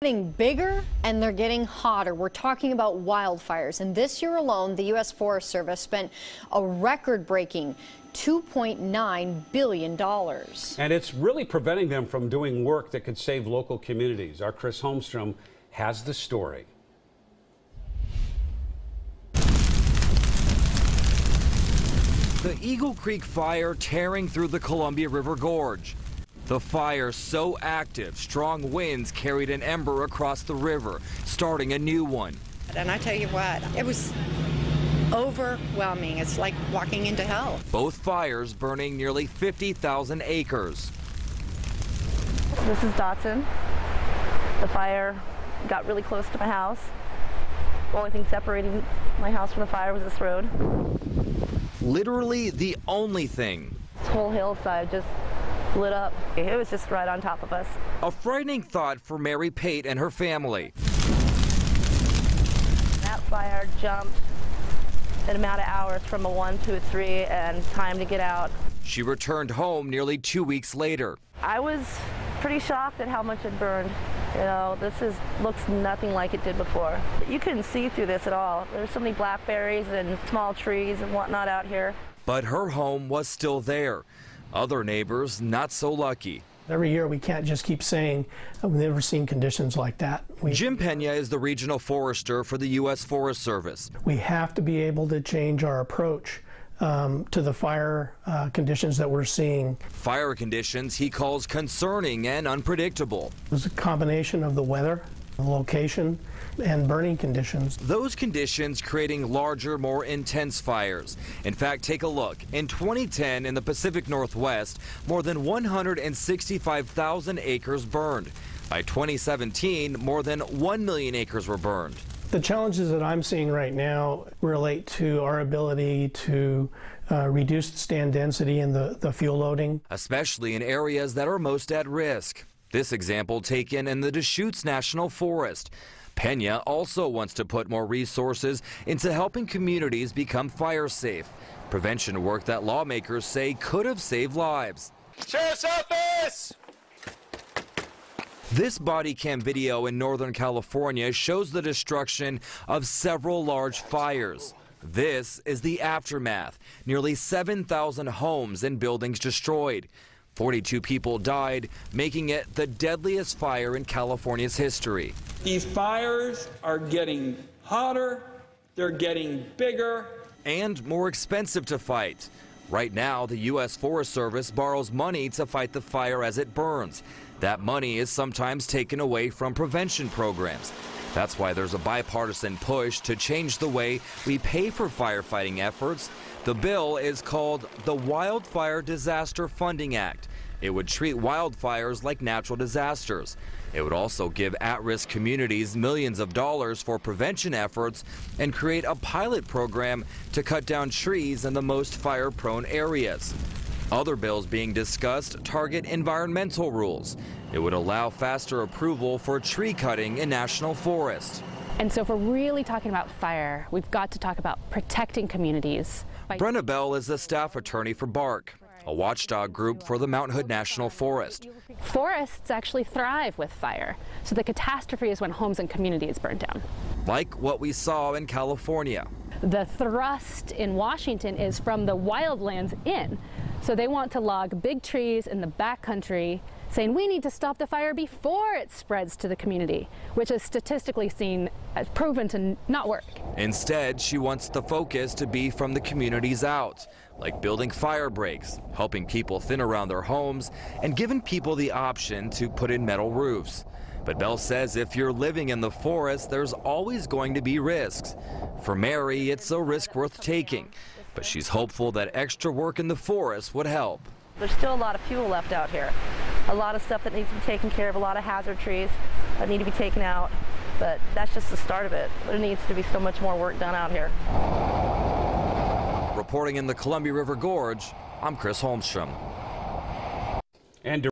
Getting bigger and they're getting hotter. We're talking about wildfires, and this year alone the U.S. Forest Service spent a record-breaking $2.9 billion. And it's really preventing them from doing work that could save local communities. Our Chris Holmstrom has the story. The Eagle Creek fire tearing through the Columbia River Gorge. The fire so active, strong winds carried an ember across the river, starting a new one. And I tell you what, it was overwhelming. It's like walking into hell. Both fires burning nearly 50,000 acres. This is Dotson. The fire got really close to my house. The only thing separating my house from the fire was this road. Literally the only thing. This whole hillside just lit up. It was just right on top of us. A frightening thought for Mary Pate and her family. That fire jumped in a matter of hours from a 1 to a 3 and time to get out. She returned home nearly 2 weeks later. I was pretty shocked at how much it burned. You know, looks nothing like it did before. You couldn't see through this at all. There's so many blackberries and small trees and whatnot out here. But her home was still there. Other neighbors not so lucky. Every year we can't just keep saying we've never seen conditions like that. Jim Pena is the regional forester for the U.S. Forest Service. We have to be able to change our approach to the fire conditions that we're seeing. Fire conditions he calls concerning and unpredictable. It was a combination of the weather, the location, and burning conditions. Those conditions creating larger, more intense fires. In fact, take a look. In 2010, in the Pacific Northwest, more than 165,000 acres burned. By 2017, more than 1 million acres were burned. The challenges that I'm seeing right now relate to our ability to reduce the stand density and the fuel loading. Especially in areas that are most at risk. This example taken in the Deschutes National Forest. Pena also wants to put more resources into helping communities become fire safe. Prevention work that lawmakers say could have saved lives. Sheriff's Office! This body cam video in Northern California shows the destruction of several large fires. This is the aftermath. Nearly 7,000 homes and buildings destroyed. 42 people died, making it the deadliest fire in California's history. These fires are getting hotter, they're getting bigger, and more expensive to fight. Right now, the U.S. Forest Service borrows money to fight the fire as it burns. That money is sometimes taken away from prevention programs. That's why there's a bipartisan push to change the way we pay for firefighting efforts. The bill is called the Wildfire Disaster Funding Act. It would treat wildfires like natural disasters. It would also give at-risk communities millions of dollars for prevention efforts and create a pilot program to cut down trees in the most fire-prone areas. Other bills being discussed target environmental rules. It would allow faster approval for tree cutting in national forests. And so if we're really talking about fire, we've got to talk about protecting communities. Brenna Bell is the staff attorney for BARK, a watchdog group for the Mount Hood National Forest. Forests actually thrive with fire, so the catastrophe is when homes and communities burn down. Like what we saw in California. The thrust in Washington is from the wildlands in, so they want to log big trees in the backcountry, saying we need to stop the fire before it spreads to the community, which is statistically proven to not work. Instead, she wants the focus to be from the communities out, like building fire breaks, helping people thin around their homes, and giving people the option to put in metal roofs. But Bell says if you're living in the forest, there's always going to be risks. For Mary, it's a risk worth taking, but she's hopeful that extra work in the forest would help. There's still a lot of fuel left out here. A lot of stuff that needs to be taken care of, a lot of hazard trees that need to be taken out. But that's just the start of it. There needs to be so much more work done out here. Reporting in the Columbia River Gorge, I'm Chris Holmstrom. And